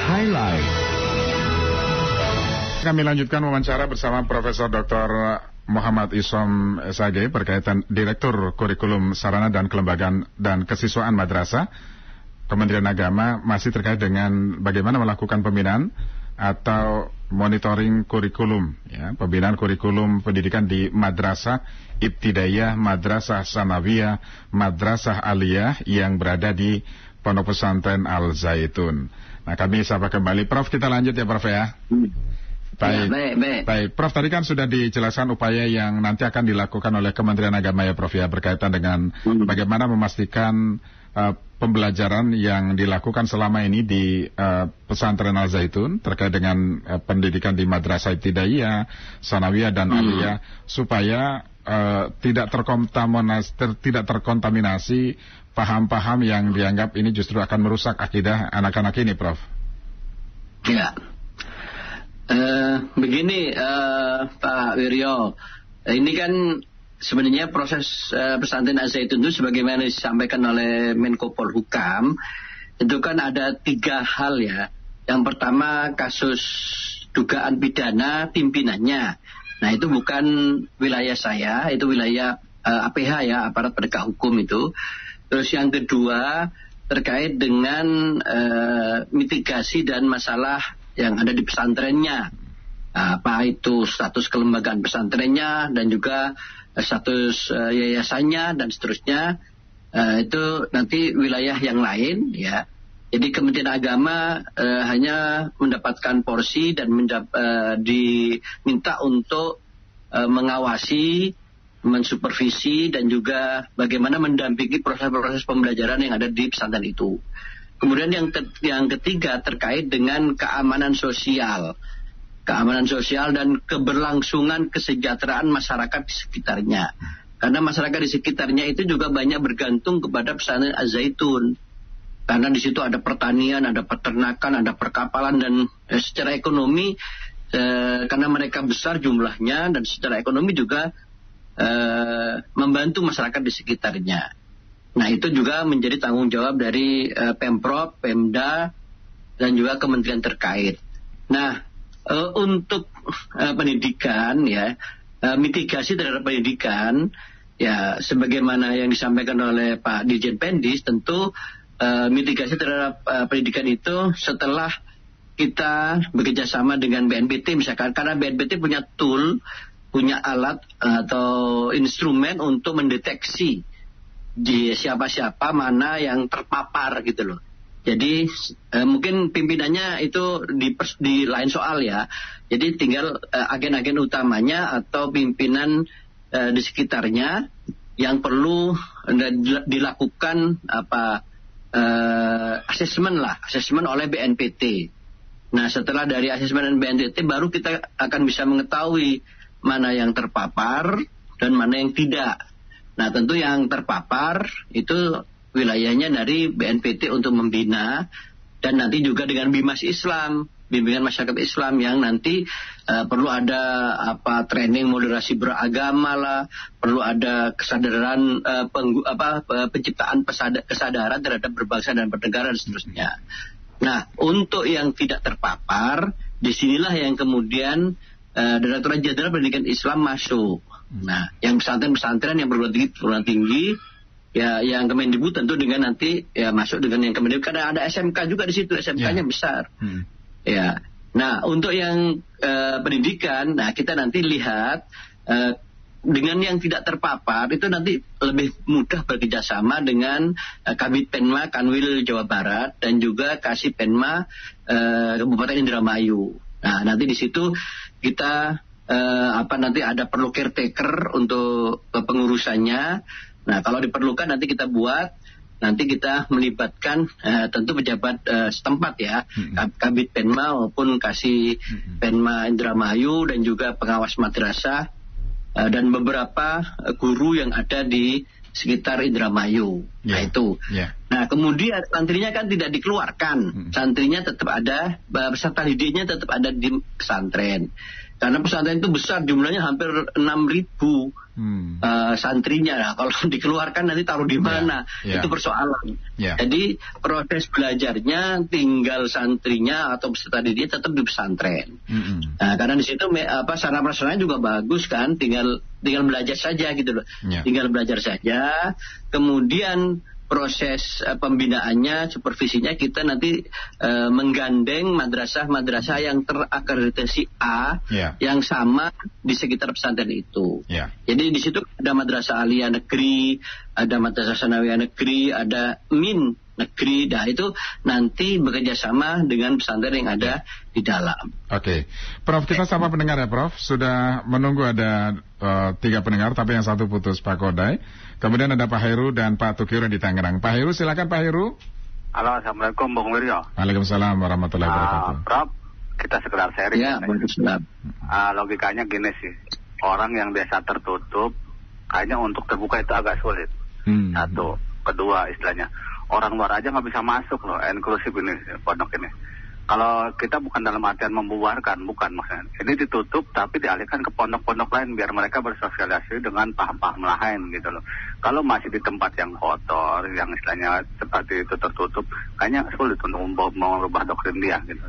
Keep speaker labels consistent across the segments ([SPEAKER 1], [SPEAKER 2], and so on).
[SPEAKER 1] Highlight.
[SPEAKER 2] Kami lanjutkan wawancara bersama Profesor Dr. Muhammad Isom SAG berkaitan Direktur Kurikulum Sarana dan Kelembagaan dan Kesiswaan Madrasah Kementerian Agama, masih terkait dengan bagaimana melakukan pembinaan atau monitoring kurikulum, ya, pembinaan kurikulum pendidikan di madrasah ibtidaiyah, madrasah sanawiyah, madrasah aliyah yang berada di Pondok Pesantren Al Zaitun. Nah, kami sapa kembali, Prof. Kita lanjut ya, Prof, ya. Baik, ya, baik. Prof, tadi kan sudah dijelaskan upaya yang nanti akan dilakukan oleh Kementerian Agama ya, Prof, ya, berkaitan dengan bagaimana memastikan pembelajaran yang dilakukan selama ini di Pesantren Al Zaitun terkait dengan pendidikan di madrasah ibtidaiyah, sanawiyah dan aliyah supaya tidak terkontaminasi paham-paham yang dianggap ini justru akan merusak akidah anak-anak ini, Prof.
[SPEAKER 3] Ya. Begini Pak Wiryo, ini kan sebenarnya proses pesantren Al Zaitun itu sebagaimana disampaikan oleh Menko Polhukam, itu kan ada 3 hal ya. Yang pertama kasus dugaan pidana pimpinannya. Nah, itu bukan wilayah saya, itu wilayah APH ya, aparat penegak hukum itu. Terus yang kedua terkait dengan mitigasi dan masalah yang ada di pesantrennya, apa itu status kelembagaan pesantrennya dan juga status yayasannya dan seterusnya, itu nanti wilayah yang lain ya. Jadi Kementerian Agama hanya mendapatkan porsi dan diminta untuk mengawasi, mensupervisi dan juga bagaimana mendampingi proses-proses pembelajaran yang ada di pesantren itu. Kemudian yang ketiga terkait dengan keamanan sosial dan keberlangsungan kesejahteraan masyarakat di sekitarnya. Karena masyarakat di sekitarnya itu juga banyak bergantung kepada pesantren Al Zaitun. Karena di situ ada pertanian, ada peternakan, ada perkapalan dan secara ekonomi karena mereka besar jumlahnya dan secara ekonomi juga membantu masyarakat di sekitarnya. Nah, itu juga menjadi tanggung jawab dari Pemprov, Pemda, dan juga kementerian terkait. Nah, untuk pendidikan, ya, mitigasi terhadap pendidikan, ya, sebagaimana yang disampaikan oleh Pak Dirjen Pendis, tentu mitigasi terhadap pendidikan itu setelah kita bekerjasama dengan BNPT, misalkan, karena BNPT punya tool, punya alat atau instrumen untuk mendeteksi di siapa-siapa mana yang terpapar gitu loh. Jadi mungkin pimpinannya itu di lain soal ya. Jadi tinggal agen-agen utamanya atau pimpinan di sekitarnya yang perlu dilakukan asesmen oleh BNPT. Nah, setelah dari asesmen BNPT baru kita akan bisa mengetahui mana yang terpapar dan mana yang tidak. Nah, tentu yang terpapar itu wilayahnya dari BNPT untuk membina, dan nanti juga dengan Bimas Islam, bimbingan masyarakat Islam yang nanti perlu ada training moderasi beragama lah, perlu ada kesadaran penciptaan kesadaran terhadap berbangsa dan bernegara dan seterusnya. Nah, untuk yang tidak terpapar, disinilah yang kemudian Direktorat Jenderal Pendidikan Islam masuk. Nah, yang pesantren-pesantren yang perguruan tinggi, ya, yang Kemendikbud tentu dengan nanti ya masuk dengan yang Kemendikbud, karena ada SMK juga di situ, SMK-nya besar. Ya, nah untuk yang pendidikan, nah kita nanti lihat dengan yang tidak terpapar itu nanti lebih mudah bekerjasama dengan Kabid Penma Kanwil Jawa Barat dan juga Kasih Penma Kabupaten Indramayu. Nah, nanti di situ kita nanti ada perlu caretaker untuk pengurusannya. Nah, kalau diperlukan nanti kita buat, nanti kita melibatkan tentu pejabat setempat ya, Kabid Penma maupun Kasih Penma Indramayu dan juga pengawas madrasah dan beberapa guru yang ada di sekitar Indramayu. Nah, itu. Nah, kemudian santrinya kan tidak dikeluarkan. Santrinya tetap ada, peserta didiknya tetap ada di pesantren. Karena pesantren itu besar, jumlahnya hampir 6.000 santrinya. Nah, kalau dikeluarkan nanti taruh di mana? Itu persoalan. Jadi proses belajarnya tinggal santrinya atau peserta didik tetap di pesantren. Nah, karena di situ sarana prasarananya juga bagus kan, tinggal belajar saja gitu loh. Tinggal belajar saja. Kemudian proses pembinaannya, supervisinya kita nanti menggandeng madrasah-madrasah yang terakreditasi A yang sama di sekitar pesantren itu. Jadi di situ ada madrasah aliyah negeri, ada madrasah sanawiyah negeri, ada min negeri. Nah itu nanti bekerja sama dengan pesantren yang ada di dalam.
[SPEAKER 2] Oke, Prof, kita sama pendengar ya Prof. Sudah menunggu ada 3 pendengar, tapi yang satu putus, Pak Kodai. Kemudian ada Pak Heru dan Pak Tukiru di Tangerang. Pak Heru, silakan Pak Heru.
[SPEAKER 1] Halo, Assalamualaikum Bung Wiryo.
[SPEAKER 2] Waalaikumsalam warahmatullahi wabarakatuh.
[SPEAKER 1] Prof, kita sekedar sharing.
[SPEAKER 3] Ya,
[SPEAKER 1] logikanya gini sih, orang yang biasa tertutup, kayaknya untuk terbuka itu agak sulit. Satu, kedua istilahnya, orang luar aja nggak bisa masuk loh, inklusif ini, pondok ini. Kalau kita bukan dalam artian membubarkan, bukan maksudnya. Ini ditutup tapi dialihkan ke pondok-pondok lain biar mereka bersosialisasi dengan paham-paham lain gitu loh. Kalau masih di tempat yang kotor, yang istilahnya seperti itu tertutup, kayaknya sulit untuk mengubah doktrin dia gitu.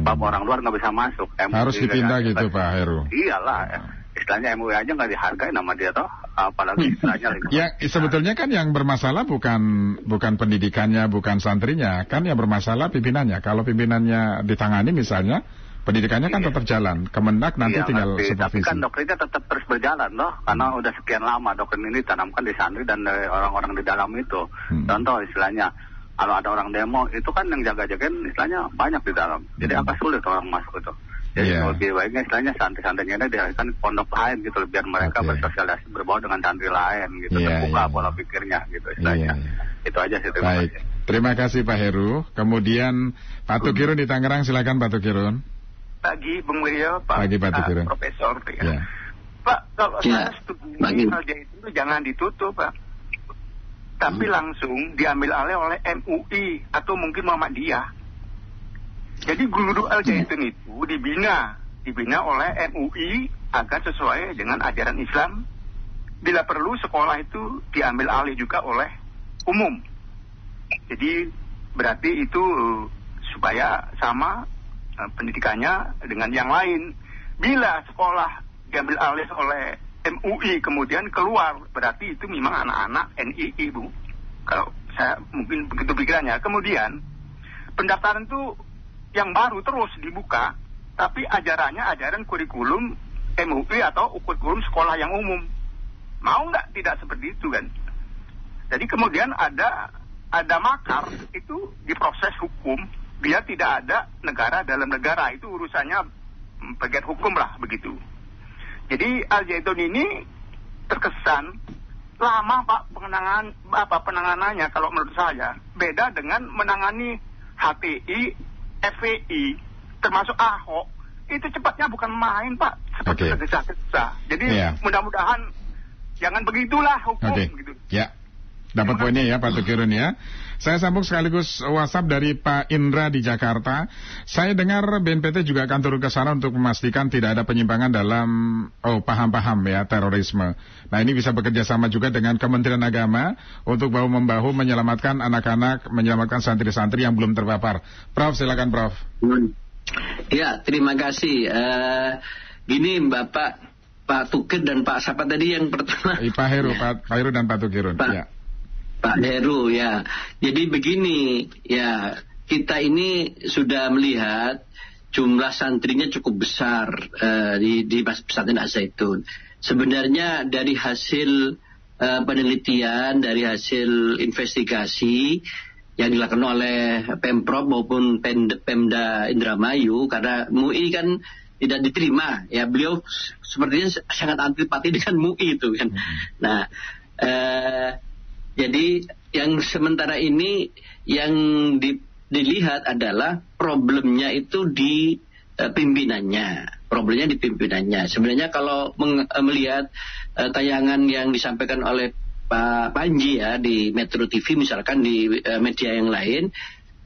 [SPEAKER 1] Sebab orang luar nggak bisa masuk.
[SPEAKER 2] Harus dipindah gitu Pak Heru.
[SPEAKER 1] Iyalah, istilahnya MUI aja nggak dihargai nama dia toh, apalagi istilahnya
[SPEAKER 2] ya sebetulnya kan yang bermasalah bukan pendidikannya, bukan santrinya, kan yang bermasalah pimpinannya. Kalau pimpinannya ditangani misalnya, pendidikannya kan tetap jalan. Kemendak nanti tinggal supervisi.
[SPEAKER 1] Tapi kan doktrinnya tetap terus berjalan loh, karena udah sekian lama doktrin ini ditanamkan di santri dan dari orang-orang di dalam itu. Contoh istilahnya, kalau ada orang demo itu kan yang jaga-jagain istilahnya banyak di dalam. Jadi agak sulit orang masuk itu. Jadi lebih baiknya istilahnya santri-santrinya ini dialihkan pondok lain gitu, biar mereka bersosialisasi berbau dengan santri lain gitu, terbuka pola pikirnya gitu istilahnya. Itu aja sih.
[SPEAKER 2] Terima kasih Pak Heru. Kemudian Pak Tukirun di Tangerang, silakan Pak Tukirun.
[SPEAKER 4] Pagi Bung Wiryo,
[SPEAKER 2] Pagi Pak Tukirun.
[SPEAKER 4] Profesor. Pak, kalau saya setuju Al-Jahid itu jangan ditutup Pak, tapi langsung diambil alih oleh MUI atau mungkin Muhammadiyah. Jadi guru Al-Zaitun itu dibina oleh MUI agar sesuai dengan ajaran Islam. Bila perlu sekolah itu diambil alih juga oleh umum. Jadi berarti itu supaya sama pendidikannya dengan yang lain. Bila sekolah diambil alih oleh MUI kemudian keluar, berarti itu memang anak-anak NII Bu. Kalau saya mungkin begitu pikirannya. Kemudian pendaftaran itu yang baru terus dibuka, tapi ajarannya ajaran kurikulum MUI atau kurikulum sekolah yang umum. Mau nggak tidak seperti itu kan? Jadi kemudian ada makar itu diproses hukum, dia tidak ada negara dalam negara, itu urusannya bagian hukum lah begitu. Jadi Al-Zaitun ini terkesan lama Pak penanganannya kalau menurut saya beda dengan menangani HTI, FPI, termasuk Ahok, itu cepatnya bukan main Pak, seperti tergesa-gesa. Jadi mudah-mudahan jangan begitulah hukum gitu.
[SPEAKER 2] Ya, dapat poinnya ya Pak Tukirun ya. Saya sambung sekaligus WhatsApp dari Pak Indra di Jakarta. Saya dengar BNPT juga akan turun ke sana untuk memastikan tidak ada penyimpangan dalam paham-paham ya terorisme. Nah ini bisa bekerja sama juga dengan Kementerian Agama untuk bahu-membahu menyelamatkan anak-anak, menyelamatkan santri-santri yang belum terpapar. Prof, silakan Prof.
[SPEAKER 3] Ya, terima kasih. Gini Pak Tukir dan Pak siapa tadi yang pertama?
[SPEAKER 2] Pak Heru dan Pak Tukirun.
[SPEAKER 3] Pak Heru ya. Jadi begini ya, kita ini sudah melihat jumlah santrinya cukup besar di pesantren Al-Zaitun. Sebenarnya dari hasil penelitian, dari hasil investigasi yang dilakukan oleh Pemprov maupun Pemda Indramayu, karena MUI kan tidak diterima ya, beliau sepertinya sangat antipati dengan MUI itu kan. Nah jadi yang sementara ini yang dilihat adalah problemnya itu di pimpinannya. Problemnya di pimpinannya. Sebenarnya kalau melihat tayangan yang disampaikan oleh Pak Panji ya di Metro TV misalkan, di media yang lain,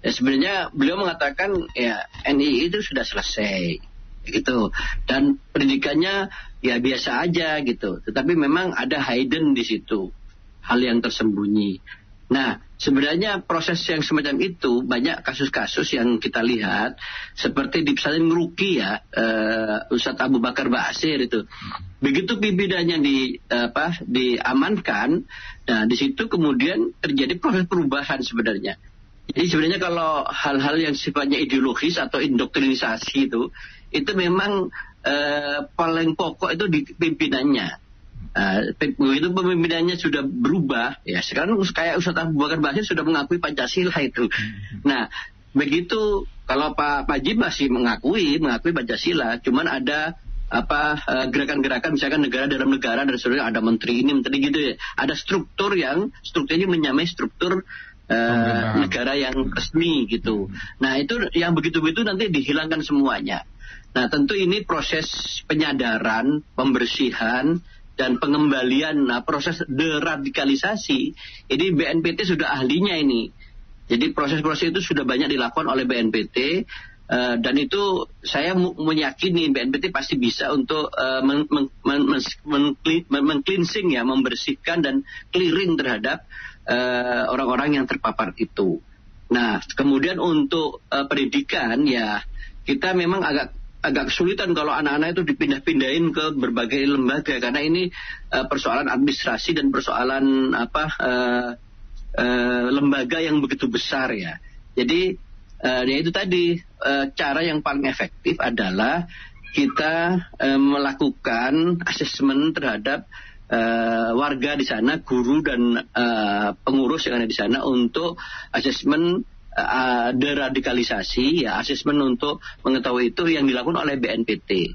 [SPEAKER 3] sebenarnya beliau mengatakan ya NII itu sudah selesai. gitu. Dan pendidikannya ya biasa aja gitu. Tetapi memang ada hidden di situ, hal yang tersembunyi. Nah, sebenarnya proses yang semacam itu banyak kasus-kasus yang kita lihat seperti di pesantren Ngeruki ya, Ustadz Abu Bakar Basir itu. Begitu pimpinannya diamankan, nah di situ kemudian terjadi proses perubahan sebenarnya. Jadi sebenarnya kalau hal-hal yang sifatnya ideologis atau indoktrinisasi itu memang paling pokok itu di pimpinannya. Begitu pemimpinannya sudah berubah, ya sekarang kayak Ustadz Abu Bakar Basir sudah mengakui Pancasila itu. Nah, begitu kalau Pak Pajib masih mengakui Pancasila, cuman ada gerakan-gerakan misalkan negara dalam negara dan sebagainya, ada menteri ini menteri gitu ya. Ada strukturnya menyamai struktur negara yang resmi gitu. Nah, itu yang begitu-begitu nanti dihilangkan semuanya. Nah, tentu ini proses penyadaran, pembersihan dan pengembalian, proses deradikalisasi, ini BNPT sudah ahlinya ini. Jadi proses-proses itu sudah banyak dilakukan oleh BNPT, dan itu saya meyakini BNPT pasti bisa untuk men-cleansing ya, membersihkan dan clearing terhadap orang-orang yang terpapar itu. Nah, kemudian untuk pendidikan ya, kita memang agak kesulitan kalau anak-anak itu dipindah-pindahin ke berbagai lembaga, karena ini persoalan administrasi dan persoalan lembaga yang begitu besar ya. Jadi ya itu tadi, cara yang paling efektif adalah kita melakukan asesmen terhadap warga di sana, guru dan pengurus yang ada di sana untuk asesmen deradikalisasi ya, asesmen untuk mengetahui itu yang dilakukan oleh BNPT.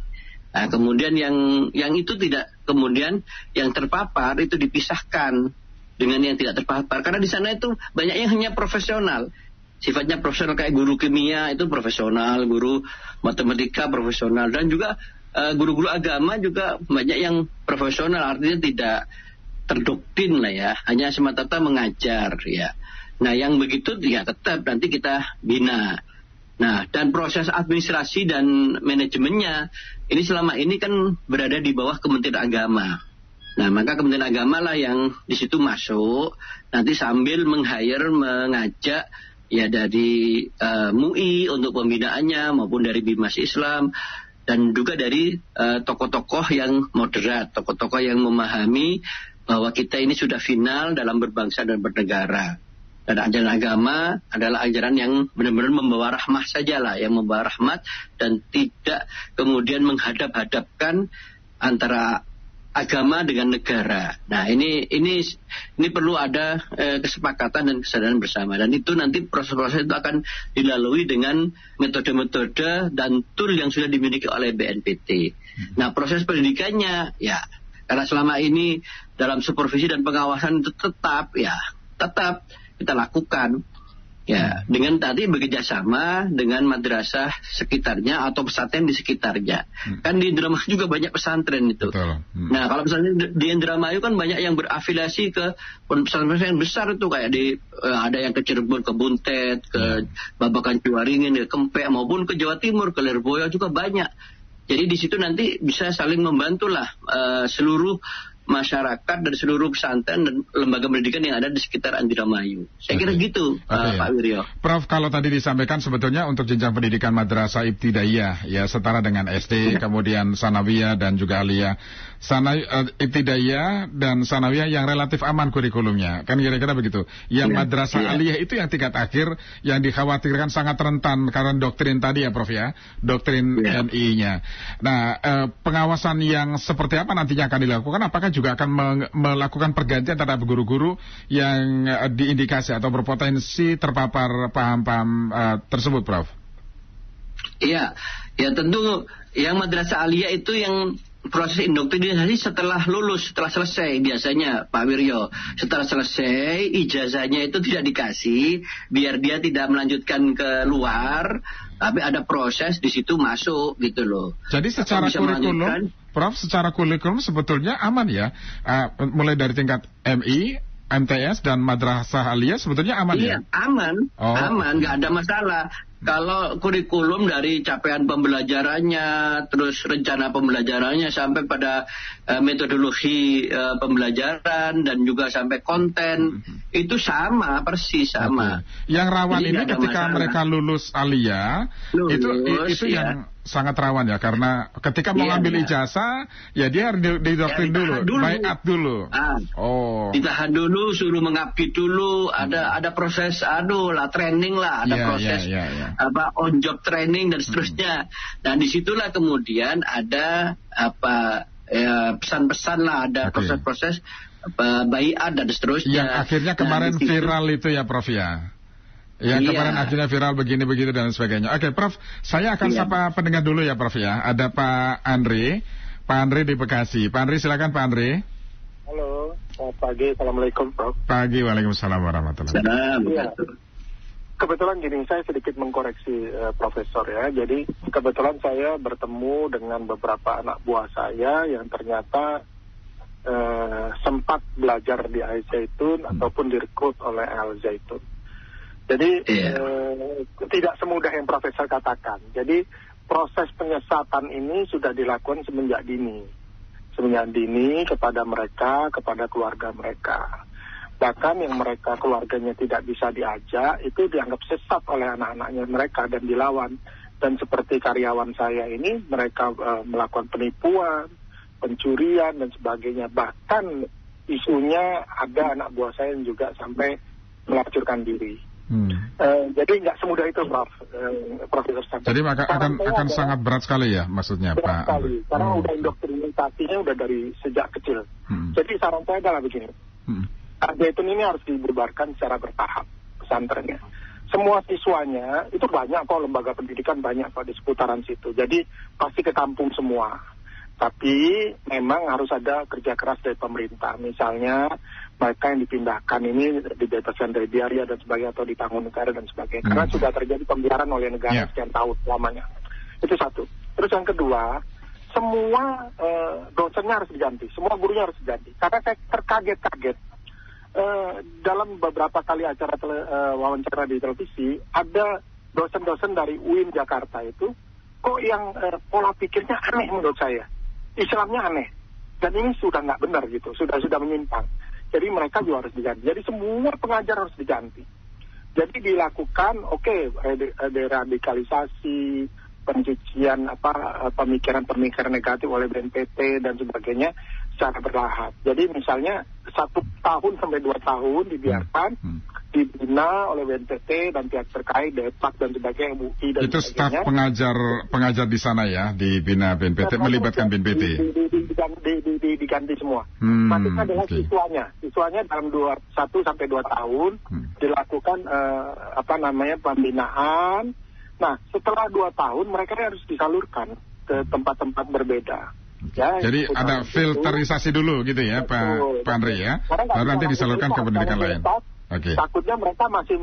[SPEAKER 3] Nah, kemudian yang itu tidak, kemudian yang terpapar itu dipisahkan dengan yang tidak terpapar, karena di sana itu banyak yang hanya profesional, sifatnya profesional, kayak guru kimia itu profesional, guru matematika profesional, dan juga guru-guru agama juga banyak yang profesional, artinya tidak terdoktrin lah ya, hanya semata-mata mengajar ya. Nah, yang begitu ya tetap nanti kita bina. Nah, dan proses administrasi dan manajemennya ini selama ini kan berada di bawah Kementerian Agama. Nah, maka Kementerian Agama lah yang di situ masuk, nanti sambil mengajak ya dari MUI untuk pembinaannya, maupun dari Bimas Islam, dan juga dari tokoh-tokoh yang moderat, tokoh-tokoh yang memahami bahwa kita ini sudah final dalam berbangsa dan bernegara. Dan ajaran agama adalah ajaran yang benar-benar membawa rahmah sajalah, yang membawa rahmat dan tidak kemudian menghadap-hadapkan antara agama dengan negara. Nah, ini perlu ada kesepakatan dan kesadaran bersama, dan itu nanti proses-proses itu akan dilalui dengan metode-metode dan tool yang sudah dimiliki oleh BNPT. Nah, proses pendidikannya ya, karena selama ini dalam supervisi dan pengawasan itu tetap kita lakukan ya, dengan tadi bekerjasama dengan madrasah sekitarnya atau pesantren di sekitarnya. Kan di Indramayu juga banyak pesantren itu. Nah, kalau misalnya di Indramayu kan banyak yang berafiliasi ke pesantren besar itu, kayak ada yang ke Cirebon, ke Buntet, ke Babakan Ciwaringin, ke Kempek, maupun ke Jawa Timur, ke Lirboyo juga banyak. Jadi di situ nanti bisa saling membantulah seluruh masyarakat dan seluruh pesantren dan lembaga pendidikan yang ada di sekitar Indramayu. Saya kira gitu, Pak Wiryo.
[SPEAKER 2] Prof, kalau tadi disampaikan sebetulnya untuk jenjang pendidikan madrasah ibtidaiyah ya setara dengan SD, kemudian sanawiyah dan juga aliyah. Ibtidaiyah dan sanawiyah yang relatif aman kurikulumnya, kan kira-kira begitu. Yang madrasah aliyah itu yang tingkat akhir yang dikhawatirkan sangat rentan karena doktrin tadi ya, Prof ya, doktrin NI-nya. Nah, pengawasan yang seperti apa nantinya akan dilakukan? Apakah juga akan melakukan pergantian terhadap guru-guru yang diindikasi atau berpotensi terpapar paham-paham tersebut, Prof?
[SPEAKER 3] Iya, ya tentu yang madrasah aliyah itu yang proses indoktrinasi setelah lulus, setelah selesai biasanya, Pak Wiryo. Setelah selesai, ijazahnya itu tidak dikasih, biar dia tidak melanjutkan ke luar, tapi ada proses di situ masuk gitu loh.
[SPEAKER 2] Jadi secara kurikulum, Prof, secara kurikulum sebetulnya aman ya, mulai dari tingkat MI, MTS dan madrasah aliyah sebetulnya aman ya?
[SPEAKER 3] Iya, aman, nggak ada masalah. Kalau kurikulum dari capaian pembelajarannya, terus rencana pembelajarannya sampai pada metodologi pembelajaran dan juga sampai konten itu sama, persis sama.
[SPEAKER 2] Yang rawan ini ketika mereka lulus Alia itu yang sangat rawan ya, karena ketika mau ambil ijazah ya dia harus didoktrin dulu, baiat dulu.
[SPEAKER 3] Ditahan dulu, suruh mengabdi dulu, ada proses training lah, ada proses on job training dan seterusnya. Dan disitulah kemudian ada pesan-pesan lah, ada proses-proses baiat dan seterusnya.
[SPEAKER 2] Yang akhirnya kemarin viral itu ya Prof ya. Yang kemarin akhirnya viral begini-begitu dan sebagainya. Oke, Prof, saya akan sapa pendengar dulu ya, Prof ya. Ada Pak Andre di Bekasi. Pak Andre, silakan Pak Andre.
[SPEAKER 5] Halo, selamat pagi. Assalamualaikum, Prof.
[SPEAKER 2] Pagi, waalaikumsalam warahmatullahi wabarakatuh.
[SPEAKER 5] Kebetulan gini, saya sedikit mengkoreksi Profesor ya. Jadi kebetulan saya bertemu dengan beberapa anak buah saya yang ternyata sempat belajar di Al Zaitun ataupun direkrut oleh Al Zaitun. Jadi tidak semudah yang Profesor katakan. Jadi proses penyesatan ini sudah dilakukan semenjak dini kepada mereka, kepada keluarga mereka. Bahkan yang mereka keluarganya tidak bisa diajak itu dianggap sesat oleh anak-anaknya mereka dan dilawan. Dan seperti karyawan saya ini, mereka melakukan penipuan, pencurian dan sebagainya. Bahkan isunya ada anak buah saya yang juga sampai melacurkan diri. Jadi nggak semudah itu, Profesor Sam.
[SPEAKER 2] Jadi akan sangat berat sekali ya, maksudnya
[SPEAKER 5] berat
[SPEAKER 2] Pak.
[SPEAKER 5] Sekali. Karena udah indoktrinasinya udah dari sejak kecil. Jadi saran saya adalah begini. Al Zaitun ini harus dibubarkan secara bertahap pesantrennya. Semua siswanya itu banyak kok, lembaga pendidikan banyak kok di seputaran situ. Jadi pasti ketampung semua. Tapi memang harus ada kerja keras dari pemerintah. Misalnya mereka yang dipindahkan ini dibebaskan dari biaya dan sebagainya atau ditanggung negara dan sebagainya. Karena sudah terjadi pembiaran oleh negara sekian tahun lamanya. Itu satu. Terus yang kedua, semua dosennya harus diganti, semua gurunya harus diganti. Karena saya terkaget-kaget. Dalam beberapa kali acara wawancara di televisi, ada dosen-dosen dari UIN Jakarta itu kok yang pola pikirnya aneh menurut saya. Islamnya aneh. Dan ini sudah nggak benar gitu, sudah menyimpang. Jadi mereka juga harus diganti. Jadi semua pengajar harus diganti. Jadi dilakukan deradikalisasi, pencucian pemikiran negatif oleh BNPT dan sebagainya secara bertahap. Jadi misalnya 1 tahun sampai 2 tahun dibiarkan dibina oleh BNPT dan pihak terkait, Depak dan sebagainya, MUI dan
[SPEAKER 2] itu
[SPEAKER 5] sebagainya.
[SPEAKER 2] Itu staf pengajar di sana ya, dibina BNPT, melibatkan BNPT.
[SPEAKER 5] Diganti semua. Maksudnya adalah siswanya dalam 1 sampai 2 tahun dilakukan pembinaan. Nah, setelah 2 tahun mereka harus disalurkan ke tempat-tempat berbeda. Ya,
[SPEAKER 2] jadi ada filterisasi dulu gitu ya, Pak Andre ya. Baru nanti disalurkan ke pendidikan lain.
[SPEAKER 5] Takutnya mereka masih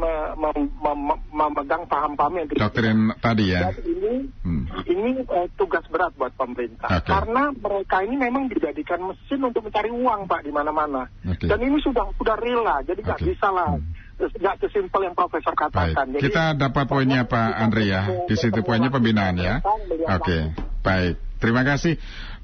[SPEAKER 5] memegang paham-paham yang
[SPEAKER 2] doktrin tadi ya.
[SPEAKER 5] Ini tugas berat buat pemerintah. Karena mereka ini memang dijadikan mesin untuk mencari uang, Pak, di mana-mana. Dan ini sudah rela, jadi nggak bisa lah. Nggak sesimpel yang Profesor katakan. Jadi,
[SPEAKER 2] kita dapat poinnya Pak Andre ya. Di situ poinnya pembinaan ya. Baik. Terima kasih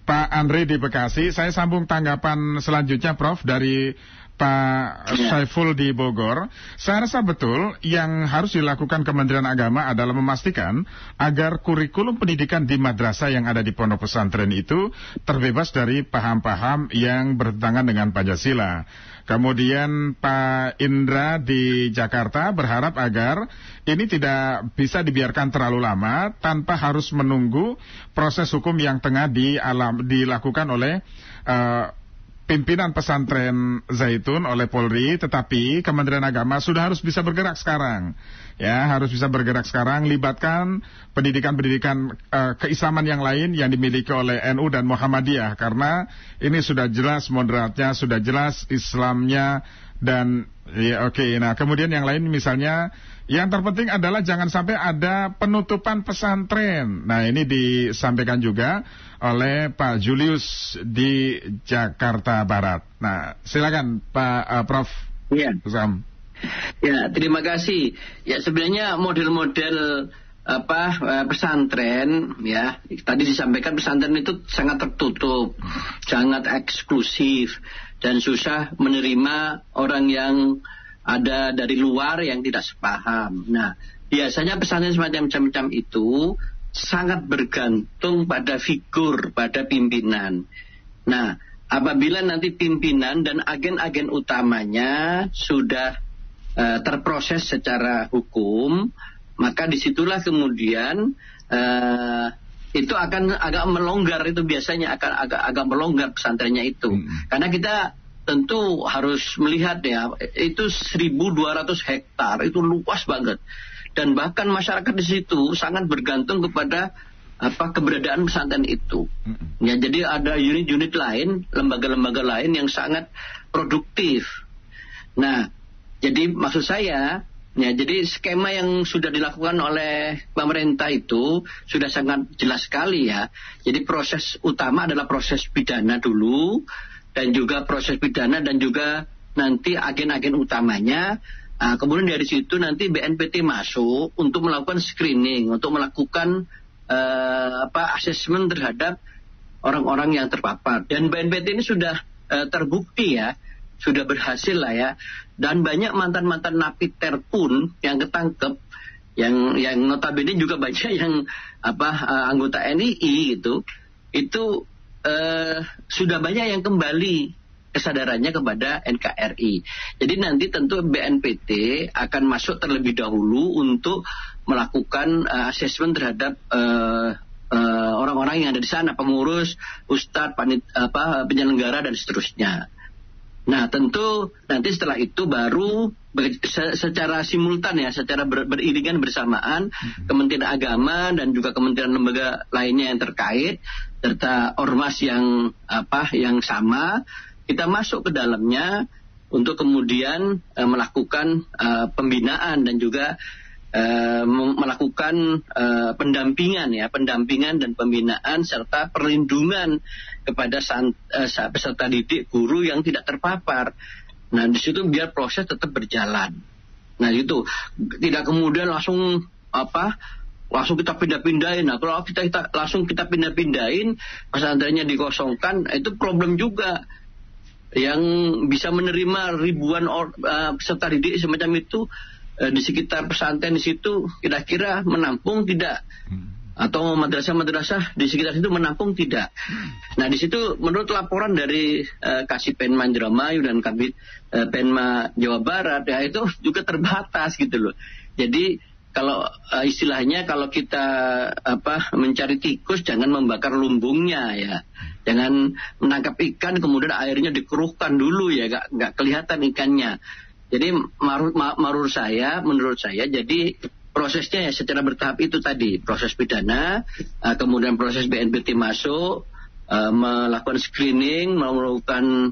[SPEAKER 2] Pak Andre di Bekasi. Saya sambung tanggapan selanjutnya Prof dari Pak Saiful di Bogor. Saya rasa betul yang harus dilakukan Kementerian Agama adalah memastikan agar kurikulum pendidikan di madrasah yang ada di pondok pesantren itu terbebas dari paham-paham yang bertentangan dengan Pancasila. Kemudian Pak Indra di Jakarta berharap agar ini tidak bisa dibiarkan terlalu lama tanpa harus menunggu proses hukum yang tengah dilakukan oleh pimpinan pesantren Zaitun oleh Polri, tetapi Kementerian Agama sudah harus bisa bergerak sekarang. Ya, harus bisa bergerak sekarang, libatkan pendidikan-pendidikan keislaman yang lain yang dimiliki oleh NU dan Muhammadiyah, karena ini sudah jelas moderatnya, sudah jelas Islamnya dan nah kemudian yang lain misalnya yang terpenting adalah jangan sampai ada penutupan pesantren. Nah, ini disampaikan juga oleh Pak Julius di Jakarta Barat. Nah, silakan Pak Prof.
[SPEAKER 3] Iya. Ya, terima kasih. Ya, sebenarnya model-model pesantren, ya, tadi disampaikan pesantren itu sangat tertutup, sangat eksklusif, dan susah menerima orang yang ada dari luar yang tidak sepaham. Nah, biasanya pesantren semacam itu sangat bergantung pada figur, pada pimpinan. Nah, apabila nanti pimpinan dan agen-agen utamanya sudah terproses secara hukum, maka disitulah kemudian itu akan agak melonggar, itu biasanya akan agak melonggar pesantrennya itu. Karena kita tentu harus melihat ya, itu 1.200 hektar, itu luas banget. Dan bahkan masyarakat di situ sangat bergantung kepada keberadaan pesantren itu. Ya, jadi ada unit-unit lain, lembaga-lembaga lain yang sangat produktif. Nah, jadi maksud saya, ya, jadi skema yang sudah dilakukan oleh pemerintah itu sudah sangat jelas sekali ya. Jadi proses utama adalah proses pidana dulu, dan juga proses pidana dan juga nanti agen-agen utamanya. Kemudian dari situ nanti BNPT masuk untuk melakukan screening, untuk melakukan asesmen terhadap orang-orang yang terpapar. Dan BNPT ini sudah terbukti ya, sudah berhasil lah ya. Dan banyak mantan-mantan napiter pun yang ketangkep, yang notabene juga banyak yang anggota NII gitu, itu sudah banyak yang kembali kesadarannya kepada NKRI. Jadi nanti tentu BNPT akan masuk terlebih dahulu untuk melakukan asesmen terhadap orang-orang yang ada di sana, pengurus, ustadz, penyelenggara dan seterusnya. Nah, tentu nanti setelah itu baru secara simultan ya, secara beriringan bersamaan Kementerian Agama dan juga kementerian lembaga lainnya yang terkait serta ormas yang sama, kita masuk ke dalamnya untuk kemudian melakukan pembinaan dan juga melakukan pendampingan dan pembinaan serta perlindungan kepada peserta didik, guru yang tidak terpapar. Nah, di situ biar proses tetap berjalan. Nah, itu tidak kemudian langsung kita pindah-pindahin. Nah, kalau kita langsung kita pindah-pindahin, pesantrennya dikosongkan, itu problem juga. Yang bisa menerima ribuan peserta didik semacam itu di sekitar pesantren di situ kira-kira menampung tidak, atau madrasah-madrasah di sekitar situ menampung tidak. Nah, di situ menurut laporan dari Kasipenma Indramayu dan Kabid Penma Jawa Barat ya, itu juga terbatas gitu loh. Jadi kalau istilahnya kalau kita mencari tikus jangan membakar lumbungnya ya. Jangan menangkap ikan kemudian airnya dikeruhkan dulu ya, nggak kelihatan ikannya. Jadi menurut saya jadi prosesnya ya secara bertahap itu tadi, proses pidana, kemudian proses BNPT masuk, melakukan screening, melakukan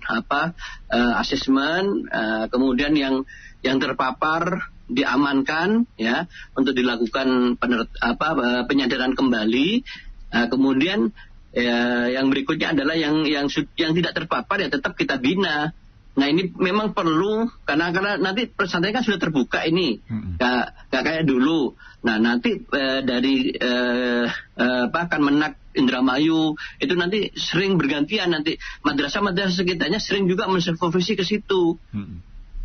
[SPEAKER 3] asesmen, kemudian yang terpapar diamankan ya untuk dilakukan penyadaran kembali, kemudian yang berikutnya adalah yang tidak terpapar ya tetap kita bina. Nah, ini memang perlu karena nanti pesantren kan sudah terbuka ini, nggak kayak dulu. Nah, nanti dari Kemenak Indramayu itu nanti sering bergantian, nanti madrasah sekitarnya sering juga mensupervisi ke situ.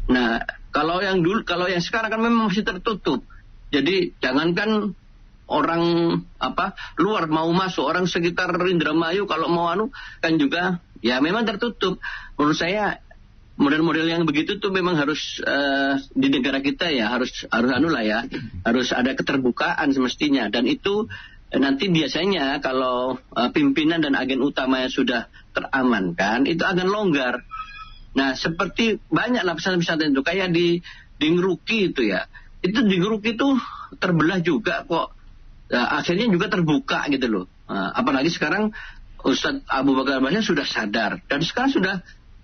[SPEAKER 3] Nah, kalau yang sekarang kan memang masih tertutup. Jadi jangankan orang luar mau masuk, orang sekitar Indramayu kalau mau kan juga ya memang tertutup. Menurut saya model-model yang begitu tuh memang harus di negara kita ya harus harus ada keterbukaan semestinya, dan itu nanti biasanya kalau pimpinan dan agen utamanya sudah teramankan itu akan longgar. Nah, seperti banyaklah pesantren itu kayak di Ngeruki itu ya, itu di Ngeruki itu terbelah juga kok. Akhirnya juga terbuka gitu loh. Apalagi sekarang Ustadz Abu Bakar Basir sudah sadar dan sekarang sudah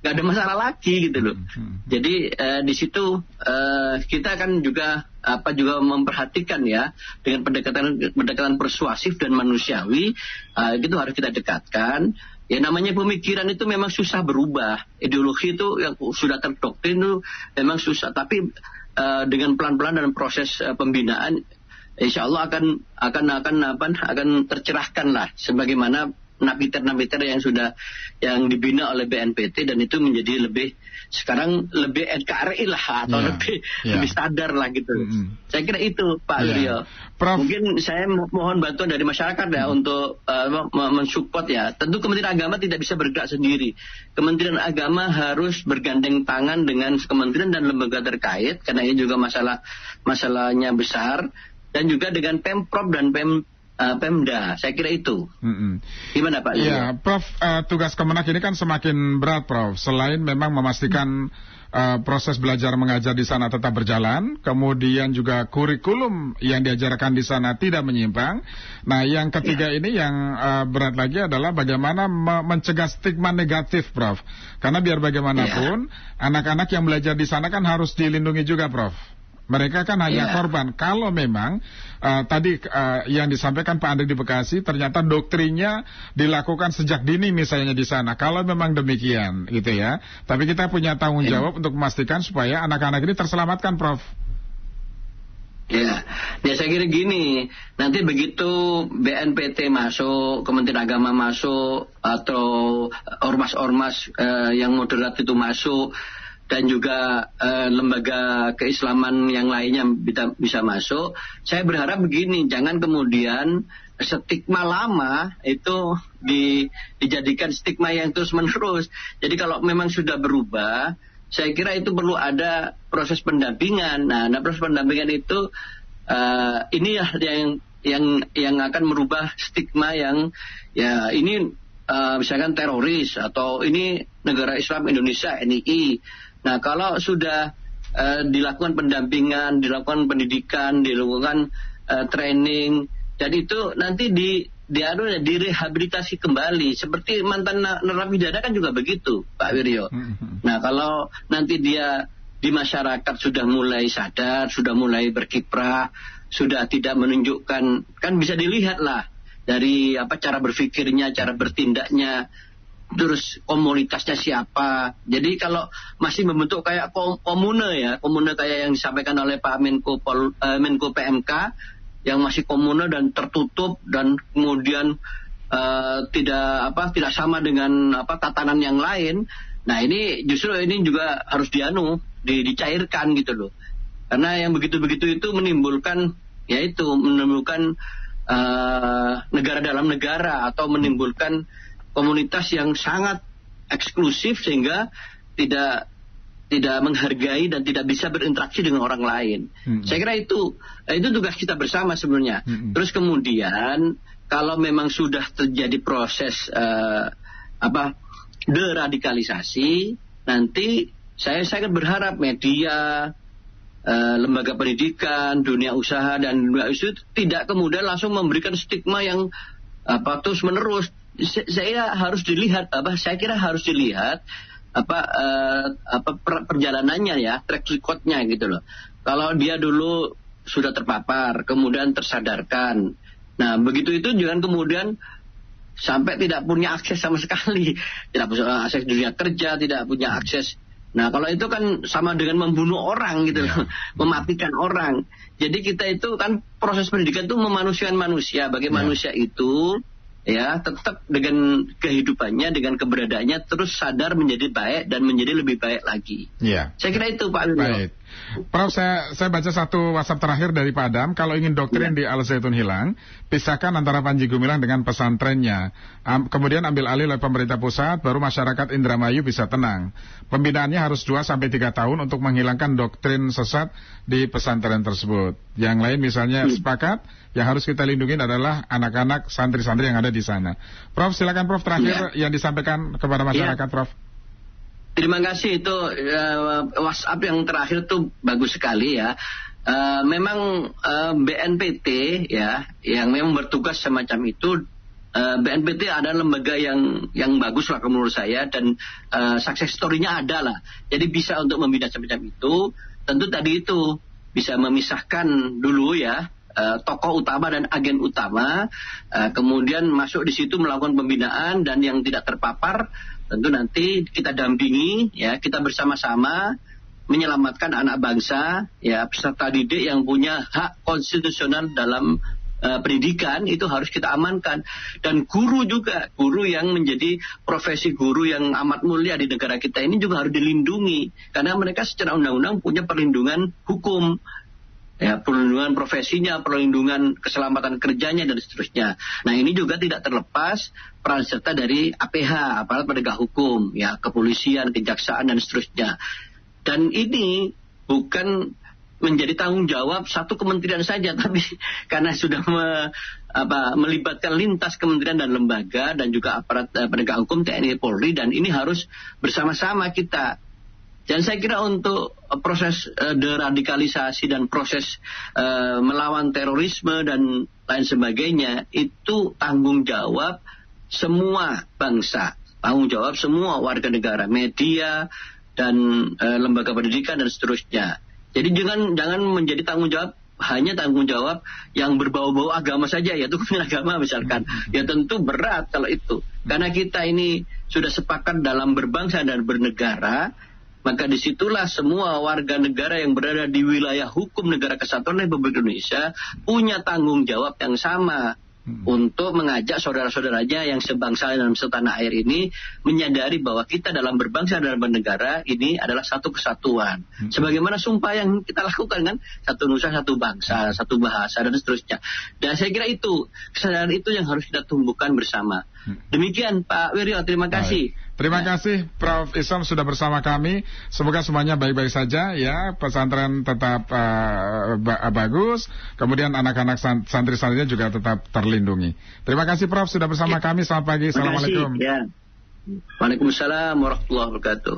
[SPEAKER 3] nggak ada masalah lagi gitu loh. Jadi di situ kita akan juga memperhatikan ya dengan pendekatan persuasif dan manusiawi, itu harus kita dekatkan. Ya, namanya pemikiran itu memang susah berubah. Ideologi itu yang sudah terdoktrin itu memang susah. Tapi dengan pelan-pelan dalam proses pembinaan, insya Allah akan tercerahkan lah sebagaimana napiter yang dibina oleh BNPT, dan itu menjadi sekarang lebih NKRI lah, atau lebih sadar lah gitu. Saya kira itu Pak Wiryo. Mungkin saya mohon bantuan dari masyarakat ya untuk mensupport ya. Tentu Kementerian Agama tidak bisa bergerak sendiri. Kementerian Agama harus bergandeng tangan dengan kementerian dan lembaga terkait, karena ini juga masalahnya besar, dan juga dengan Pemprov dan Pemda, saya kira itu. Gimana Pak?
[SPEAKER 2] Iya, Prof, tugas Kemenak ini kan semakin berat, Prof. Selain memang memastikan proses belajar mengajar di sana tetap berjalan, kemudian juga kurikulum yang diajarkan di sana tidak menyimpang. Nah, yang ketiga ini yang berat lagi adalah bagaimana mencegah stigma negatif, Prof. Karena biar bagaimanapun anak-anak yang belajar di sana kan harus dilindungi juga, Prof. Mereka kan hanya korban. Kalau memang tadi yang disampaikan Pak Andri di Bekasi, ternyata doktrinnya dilakukan sejak dini misalnya di sana. Kalau memang demikian, gitu ya. Tapi kita punya tanggung jawab untuk memastikan supaya anak-anak ini terselamatkan, Prof.
[SPEAKER 3] Ya, saya kira gini, nanti begitu BNPT masuk, Kementerian Agama masuk, atau ormas-ormas yang moderat itu masuk, dan juga lembaga keislaman yang lainnya bisa masuk. Saya berharap begini, jangan kemudian stigma lama itu dijadikan stigma yang terus menerus. Jadi kalau memang sudah berubah, saya kira itu perlu ada proses pendampingan. Nah proses pendampingan itu inilah yang akan merubah stigma yang ya ini misalkan teroris, atau ini negara Islam Indonesia NII. Nah, kalau sudah dilakukan pendampingan, dilakukan pendidikan, dilakukan training, dan itu nanti direhabilitasi kembali. Seperti mantan narapidana kan juga begitu, Pak Wiryo. Nah, kalau nanti dia di masyarakat sudah mulai sadar, sudah mulai berkiprah, sudah tidak menunjukkan, kan bisa dilihat lah dari cara berpikirnya, cara bertindaknya, terus komunitasnya siapa. Jadi kalau masih membentuk kayak komune kayak yang disampaikan oleh Pak Menko PMK, yang masih komune dan tertutup, dan kemudian tidak sama dengan tatanan yang lain. Nah ini justru ini juga harus dicairkan gitu loh. Karena yang begitu-begitu itu menimbulkan negara dalam negara, atau menimbulkan komunitas yang sangat eksklusif sehingga tidak menghargai dan tidak bisa berinteraksi dengan orang lain. Saya kira itu tugas kita bersama sebenarnya. Terus kemudian kalau memang sudah terjadi proses deradikalisasi, nanti saya akan berharap media, lembaga pendidikan, dunia usaha dan dunia itu tidak kemudian langsung memberikan stigma yang terus menerus. Saya kira harus dilihat perjalanannya ya, track recordnya gitu loh. Kalau dia dulu sudah terpapar, kemudian tersadarkan, nah begitu itu jangan kemudian sampai tidak punya akses sama sekali, tidak punya akses dunia kerja, tidak punya akses. Nah kalau itu kan sama dengan membunuh orang gitu loh, mematikan orang. Jadi kita itu kan proses pendidikan itu memanusiakan manusia, bagi manusia itu ya tetap dengan kehidupannya, dengan keberadaannya terus sadar menjadi baik dan menjadi lebih baik lagi. Saya kira itu Pak Wiryo.
[SPEAKER 2] Baik. Prof, saya baca satu WhatsApp terakhir dari Pak Adam. Kalau ingin doktrin di Al Zaitun hilang, pisahkan antara Panji Gumilang dengan pesantrennya. Kemudian ambil alih oleh pemerintah pusat, baru masyarakat Indramayu bisa tenang. Pembinaannya harus 2-3 tahun untuk menghilangkan doktrin sesat di pesantren tersebut. Yang lain misalnya sepakat, yang harus kita lindungi adalah anak-anak santri-santri yang ada di sana. Prof, silakan Prof, terakhir yang disampaikan kepada masyarakat, Prof.
[SPEAKER 3] Terima kasih, itu WhatsApp yang terakhir tuh bagus sekali ya. Memang BNPT ya yang memang bertugas semacam itu. BNPT adalah lembaga yang bagus lah menurut saya, dan success story-nya ada lah. Jadi bisa untuk membina semacam itu. Tentu tadi itu bisa memisahkan dulu ya tokoh utama dan agen utama, kemudian masuk di situ melakukan pembinaan, dan yang tidak terpapar tentu nanti kita dampingi ya, kita bersama-sama menyelamatkan anak bangsa, ya peserta didik yang punya hak konstitusional dalam pendidikan itu harus kita amankan. Dan guru juga, guru yang menjadi profesi guru yang amat mulia di negara kita ini juga harus dilindungi, karena mereka secara undang-undang punya perlindungan hukum, ya perlindungan profesinya, perlindungan keselamatan kerjanya dan seterusnya. Nah ini juga tidak terlepas peran serta dari APH, aparat penegak hukum, ya kepolisian, kejaksaan dan seterusnya. Dan ini bukan menjadi tanggung jawab satu kementerian saja, tapi karena sudah melibatkan lintas kementerian dan lembaga dan juga aparat penegak hukum TNI Polri, dan ini harus bersama-sama kita. Dan saya kira untuk proses deradikalisasi dan proses melawan terorisme dan lain sebagainya itu tanggung jawab semua bangsa, tanggung jawab semua warga negara, media dan lembaga pendidikan dan seterusnya. Jadi jangan menjadi tanggung jawab hanya tanggung jawab yang berbau-bau agama saja, yaitu hukum agama misalkan. Ya tentu berat kalau itu. Karena kita ini sudah sepakat dalam berbangsa dan bernegara, maka disitulah semua warga negara yang berada di wilayah hukum Negara Kesatuan Republik Indonesia punya tanggung jawab yang sama untuk mengajak saudara-saudaranya yang sebangsa dalam setanah air ini menyadari bahwa kita dalam berbangsa dan bernegara ini adalah satu kesatuan. Sebagaimana sumpah yang kita lakukan kan, satu nusa, satu bangsa, satu bahasa dan seterusnya. Dan saya kira itu, kesadaran itu yang harus kita tumbuhkan bersama. Demikian Pak Wiryo, terima kasih.
[SPEAKER 2] Terima kasih Prof. Isom sudah bersama kami. Semoga semuanya baik-baik saja ya. Pesantren tetap bagus. Kemudian anak-anak santri-santrinya juga tetap terlindungi. Terima kasih Prof. sudah bersama kami. Selamat pagi. Assalamualaikum.
[SPEAKER 3] Waalaikumsalam warahmatullahi wabarakatuh.